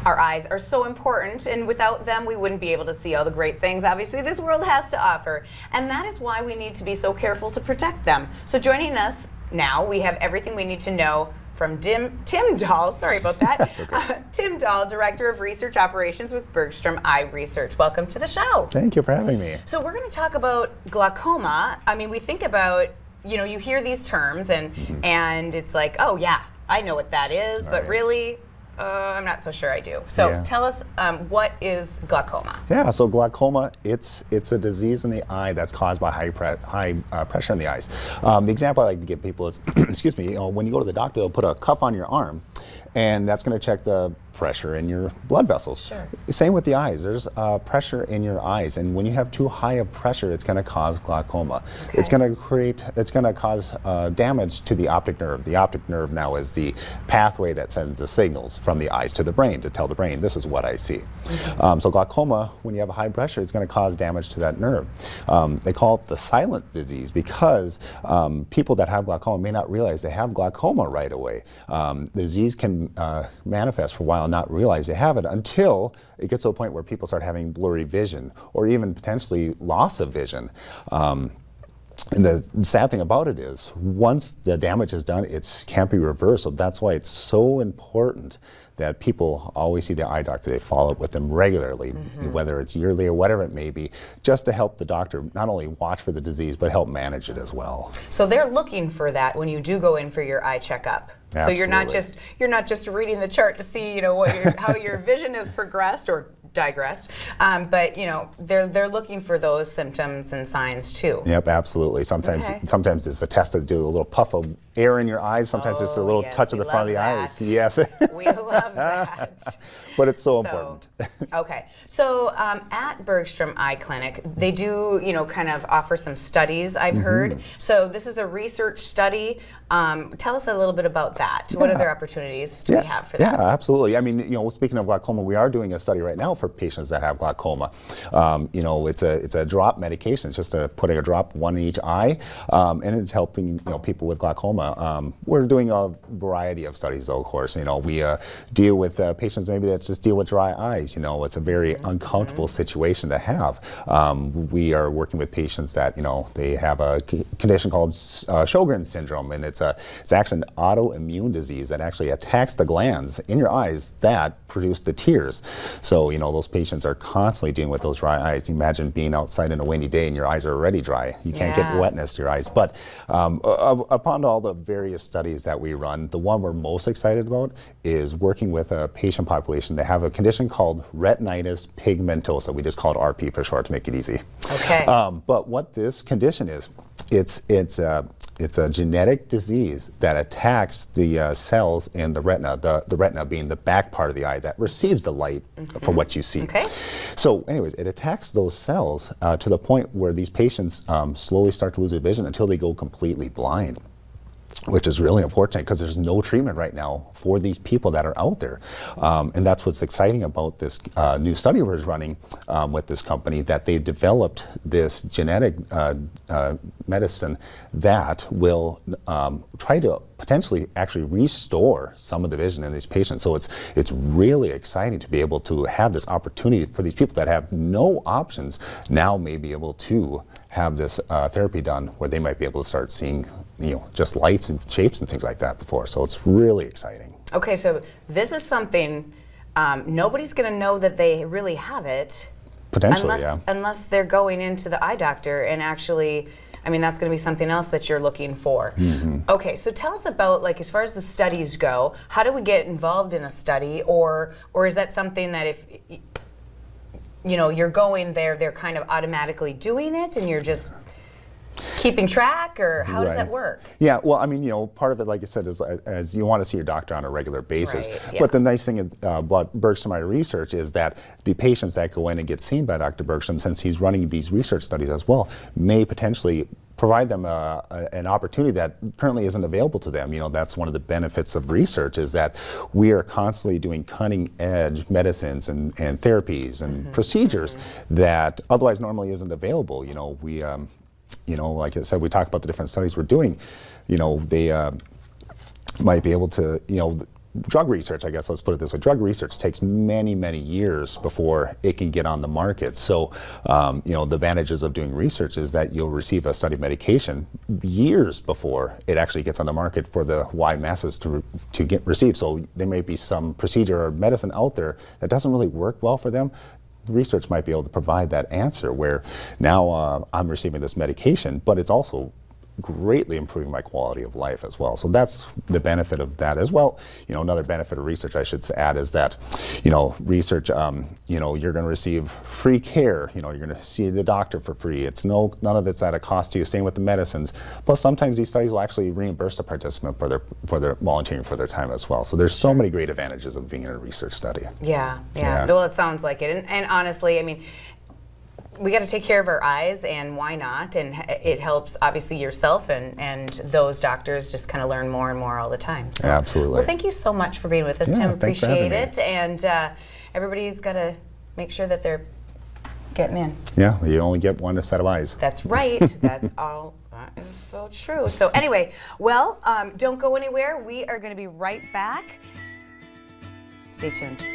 Our eyes are so important, and without them, we wouldn't be able to see all the great things, obviously, this world has to offer. And that is why we need to be so careful to protect them. So joining us now, we have everything we need to know from Tim Dahl, sorry about that. That's okay. Tim Dahl, Director of Research Operations with Bergstrom Eye Research. Welcome to the show. Thank you for having me. So we're going to talk about glaucoma. I mean, we think about, you know, you hear these terms and it's like, oh yeah, I know what that is, but really, I'm not so sure I do. So tell us, what is glaucoma? Yeah, so glaucoma, it's a disease in the eye that's caused by high pressure in the eyes. The example I like to give people is, excuse me, when you go to the doctor, they'll put a cuff on your arm, and that's going to check the pressure in your blood vessels. Sure. Same with the eyes. There's pressure in your eyes, and when you have too high a pressure, it's going to cause glaucoma. Okay. It's going to cause damage to the optic nerve. The optic nerve now is the pathway that sends the signals from the eyes to the brain to tell the brain, this is what I see. So glaucoma, when you have a high pressure, is going to cause damage to that nerve. They call it the silent disease because people that have glaucoma may not realize they have glaucoma right away. The disease can manifest for a while, not realize they have it until it gets to a point where people start having blurry vision or even potentially loss of vision. And the sad thing about it is, once the damage is done, it can't be reversed. So that's why it's so important that people always see the eye doctor. They follow up with them regularly, whether it's yearly or whatever it may be, just to help the doctor not only watch for the disease, but help manage it as well. So they're looking for that when you do go in for your eye checkup. Absolutely. So you're not just reading the chart to see, you know, how your vision has progressed or digressed, but you know they're looking for those symptoms and signs too. Yep, absolutely. Sometimes it's a test to do a little puff of air in your eyes. Sometimes it's a little touch of the front of the eyes. Yes, we love that. But it's so important. Okay, so at Bergstrom Eye Clinic, they do, you know, kind of offer some studies, I've heard. So this is a research study. Tell us a little bit about that. What other opportunities do we have for that? Yeah, absolutely. I mean, you know, speaking of glaucoma, we are doing a study right now for patients that have glaucoma. You know, it's a drop medication. It's just putting a drop, one in each eye, and it's helping, you know, people with glaucoma. We're doing a variety of studies, though, of course. You know, we deal with patients maybe that just deal with dry eyes. You know, it's a very uncomfortable situation to have. We are working with patients that, you know, they have a condition called Sjogren's syndrome, and it's actually an autoimmune disease that actually attacks the glands in your eyes that produce the tears. So, you know, those patients are constantly dealing with those dry eyes. You imagine being outside in a windy day and your eyes are already dry. You can't get wetness to your eyes. But upon all the various studies that we run, the one we're most excited about is working with a patient population that have a condition called retinitis pigmentosa. We just call it RP for short to make it easy. Okay. But what this condition is, it's a genetic disease that attacks the cells in the retina, the retina being the back part of the eye that receives the light for what you see. Okay. So anyways, it attacks those cells to the point where these patients slowly start to lose their vision until they go completely blind, which is really unfortunate because there's no treatment right now for these people that are out there. And that's what's exciting about this new study we're running with this company, that they developed this genetic medicine that will try to potentially actually restore some of the vision in these patients. So it's really exciting to be able to have this opportunity for these people that have no options now may be able to have this therapy done where they might be able to start seeing, you know, just lights and shapes and things like that before. So it's really exciting. Okay, so this is something nobody's going to know that they really have it. Potentially, unless they're going into the eye doctor and actually, I mean, that's going to be something else that you're looking for. Okay, so tell us about, like, as far as the studies go, how do we get involved in a study, or is that something that if you know you're going there, they're kind of automatically doing it and you're just keeping track, or how does that work? Yeah, well, I mean, you know, part of it, like I said, is as you want to see your doctor on a regular basis. Right, yeah. But the nice thing about Bergstrom Eye Research is that the patients that go in and get seen by Dr. Bergstrom, since he's running these research studies as well, may potentially provide them an opportunity that currently isn't available to them. You know, that's one of the benefits of research, is that we are constantly doing cutting edge medicines and therapies and procedures that otherwise normally isn't available. You know, we you know, like I said, we talk about the different studies we're doing. You know, they might be able to, you know, drug research, I guess let's put it this way, drug research takes many, many years before it can get on the market. So, the advantages of doing research is that you'll receive a study medication years before it actually gets on the market for the wide masses to receive. So there may be some procedure or medicine out there that doesn't really work well for them. Research might be able to provide that answer where now I'm receiving this medication, but it's also greatly improving my quality of life as well. So that's the benefit of that as well. Another benefit of research I should add is that, research, you're going to receive free care. You're going to see the doctor for free. None of it's at a cost to you. Same with the medicines. Plus, sometimes these studies will actually reimburse the participant for their volunteering for their time as well. So there's so many great advantages of being in a research study. Yeah. Well, it sounds like it. And honestly, I mean, we got to take care of our eyes, and why not? And it helps, obviously, yourself and those doctors just kind of learn more and more all the time. So, absolutely. Well, thank you so much for being with us, Tim. Thanks for having Appreciate it. And everybody's got to make sure that they're getting in. Yeah, you only get one set of eyes. That's right. That's all. That is so true. So anyway, well, don't go anywhere. We are going to be right back. Stay tuned.